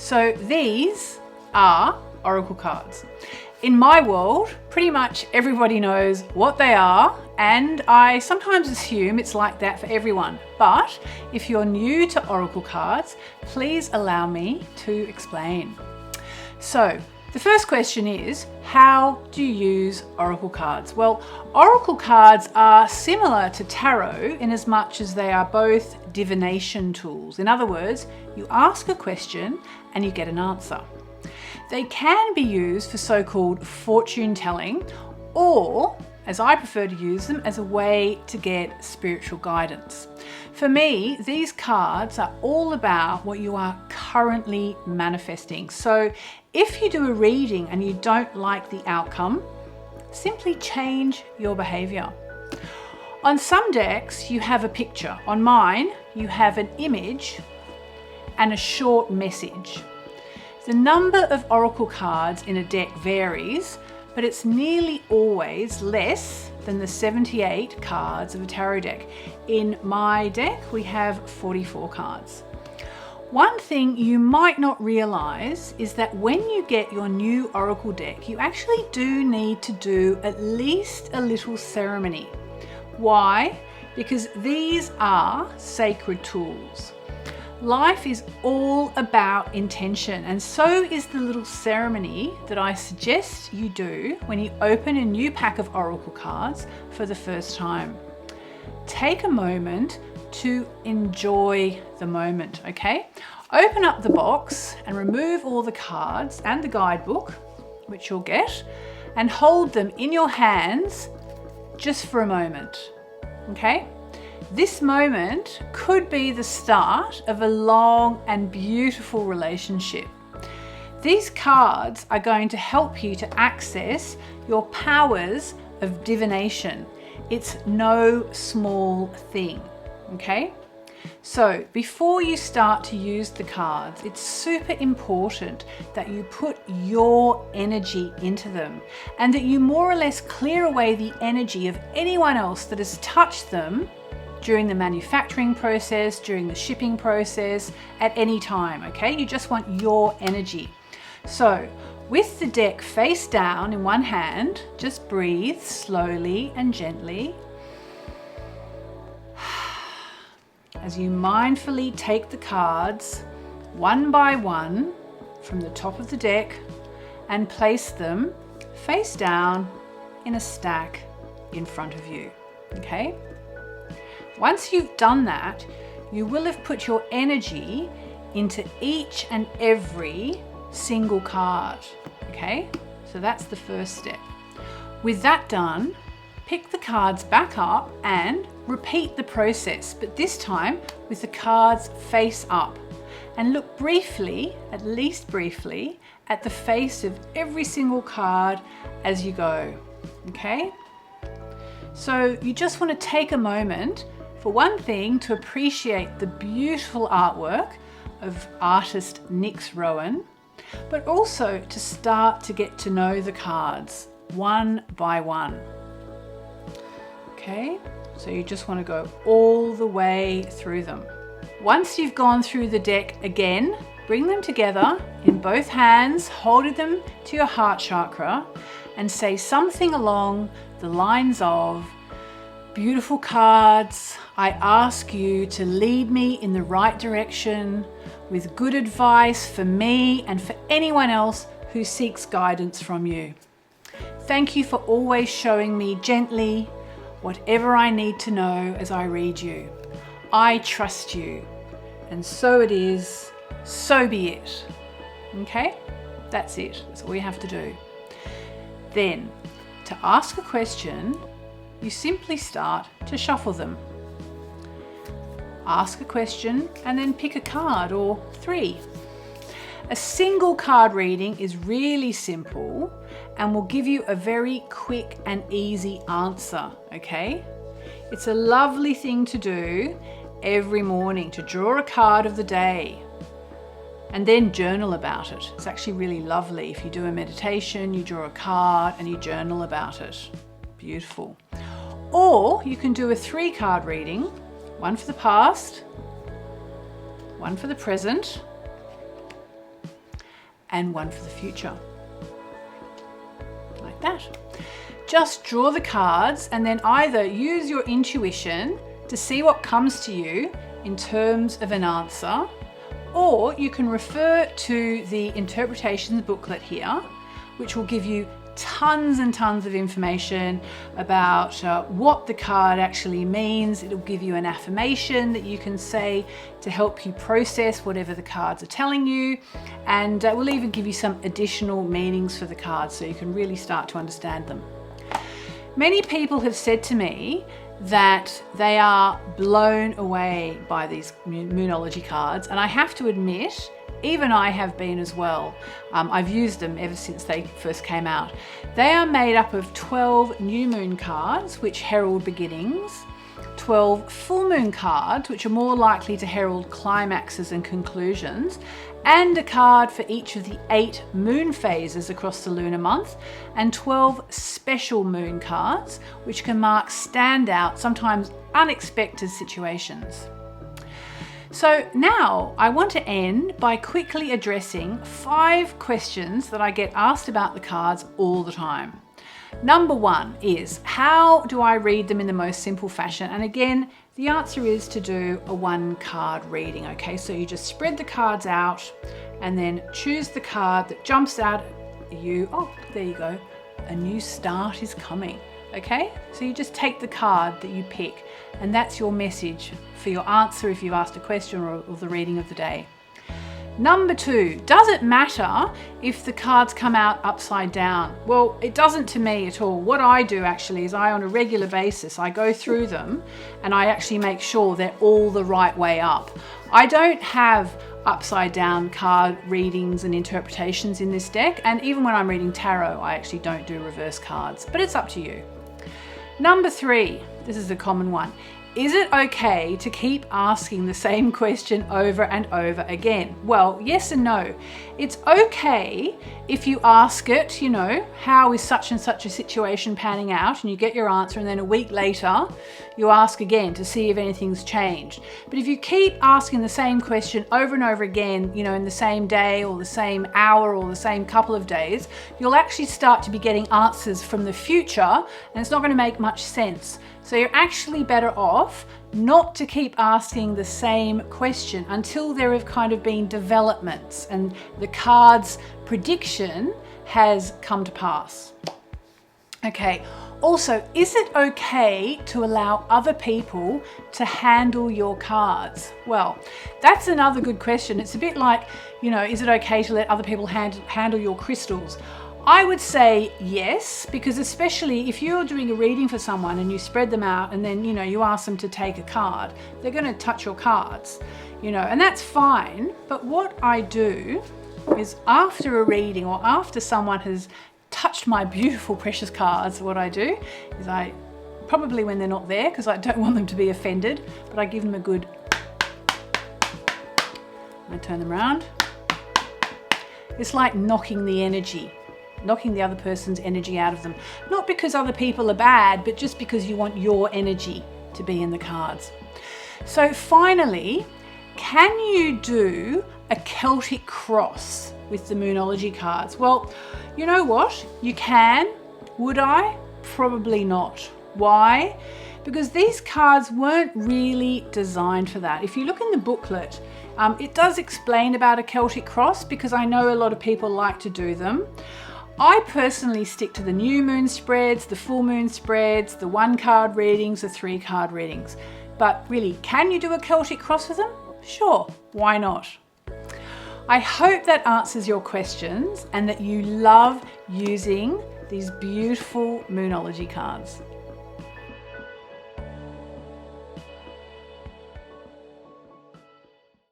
So these are oracle cards. In my world, pretty much everybody knows what they are, and I sometimes assume it's like that for everyone. But if you're new to oracle cards, please allow me to explain. So the first question is, how do you use oracle cards? Well, oracle cards are similar to tarot in as much as they are both divination tools. In other words, you ask a question and you get an answer. They can be used for so-called fortune telling, or, as I prefer to use them, as a way to get spiritual guidance. For me, these cards are all about what you are currently manifesting. So if you do a reading and you don't like the outcome, simply change your behavior. On some decks, you have a picture. On mine, you have an image and a short message. The number of oracle cards in a deck varies, but it's nearly always less than the 78 cards of a tarot deck. In my deck, we have 44 cards. One thing you might not realize is that when you get your new oracle deck, you actually do need to do at least a little ceremony. Why? Because these are sacred tools. Life is all about intention, and so is the little ceremony that I suggest you do when you open a new pack of oracle cards for the first time. Take a moment to enjoy the moment, okay? Open up the box and remove all the cards and the guidebook, which you'll get, and hold them in your hands just for a moment, okay? This moment could be the start of a long and beautiful relationship. These cards are going to help you to access your powers of divination. It's no small thing, okay? So before you start to use the cards, it's super important that you put your energy into them and that you more or less clear away the energy of anyone else that has touched them during the manufacturing process, during the shipping process, at any time, okay? You just want your energy. So with the deck face down in one hand, just breathe slowly and gently as you mindfully take the cards one by one from the top of the deck and place them face down in a stack in front of you, okay? Once you've done that, you will have put your energy into each and every single card, okay? So that's the first step. With that done, pick the cards back up and repeat the process, but this time with the cards face up, and look briefly, at least briefly, at the face of every single card as you go, okay? So you just want to take a moment, for one thing, to appreciate the beautiful artwork of artist Nix Rowan, but also to start to get to know the cards one by one. Okay, so you just want to go all the way through them. Once you've gone through the deck again, bring them together in both hands, holding them to your heart chakra, and say something along the lines of, "Beautiful cards, I ask you to lead me in the right direction with good advice for me and for anyone else who seeks guidance from you. Thank you for always showing me gently whatever I need to know as I read you. I trust you, and so it is, so be it." Okay, that's it. That's all you have to do. Then, to ask a question, you simply start to shuffle them. Ask a question and then pick a card or three. A single card reading is really simple and will give you a very quick and easy answer, okay? It's a lovely thing to do every morning, to draw a card of the day and then journal about it. It's actually really lovely. If you do a meditation, you draw a card and you journal about it. Beautiful. Or you can do a 3-card reading, one for the past, one for the present, and one for the future. Like that. Just draw the cards and then either use your intuition to see what comes to you in terms of an answer, or you can refer to the interpretations booklet here, which will give you tons and tons of information about what the card actually means. It'll give you an affirmation that you can say to help you process whatever the cards are telling you, and we'll even give you some additional meanings for the cards so you can really start to understand them. Many people have said to me that they are blown away by these Moonology cards, and I have to admit, even I have been as well. I've used them ever since they first came out. They are made up of 12 new moon cards, which herald beginnings, 12 full moon cards, which are more likely to herald climaxes and conclusions, and a card for each of the 8 moon phases across the lunar month, and 12 special moon cards, which can mark standout, sometimes unexpected situations. So now I want to end by quickly addressing 5 questions that I get asked about the cards all the time. Number 1 is, how do I read them in the most simple fashion? And again, the answer is to do a 1 card reading, okay? So you just spread the cards out and then choose the card that jumps out at you. Oh, there you go. A new start is coming, okay? So you just take the card that you pick, and that's your message for your answer if you've asked a question or the reading of the day. Number 2, does it matter if the cards come out upside down? Well, it doesn't to me at all. What I do actually is on a regular basis, I go through them and I actually make sure they're all the right way up. I don't have upside down card readings and interpretations in this deck, and even when I'm reading tarot, I actually don't do reverse cards, but it's up to you. Number 3, this is a common one. Is it okay to keep asking the same question over and over again? Well, yes and no. It's okay if you ask it, you know, how is such and such a situation panning out, and you get your answer, and then a week later you ask again to see if anything's changed. But if you keep asking the same question over and over again, you know, in the same day or the same hour or the same couple of days, you'll actually start to be getting answers from the future, and it's not going to make much sense. So you're actually better off not to keep asking the same question until there have kind of been developments and the card's prediction has come to pass. Okay, also, is it okay to allow other people to handle your cards? Well, that's another good question. It's a bit like, you know, is it okay to let other people handle your crystals? I would say yes, because especially if you're doing a reading for someone and you spread them out and then, you know, you ask them to take a card, they're going to touch your cards, you know, and that's fine. But what I do is after a reading or after someone has touched my beautiful precious cards, what I do is I, probably when they're not there because I don't want them to be offended, but I give them a good, I turn them around. It's like knocking the other person's energy out of them. Not because other people are bad, but just because you want your energy to be in the cards. So finally, can you do a Celtic cross with the Moonology cards? Well, you know what? You can. Would I? Probably not. Why? Because these cards weren't really designed for that. If you look in the booklet, it does explain about a Celtic cross because I know a lot of people like to do them. I personally stick to the new moon spreads, the full moon spreads, the 1 card readings, the 3 card readings. But really, can you do a Celtic cross with them? Sure, why not? I hope that answers your questions and that you love using these beautiful Moonology cards.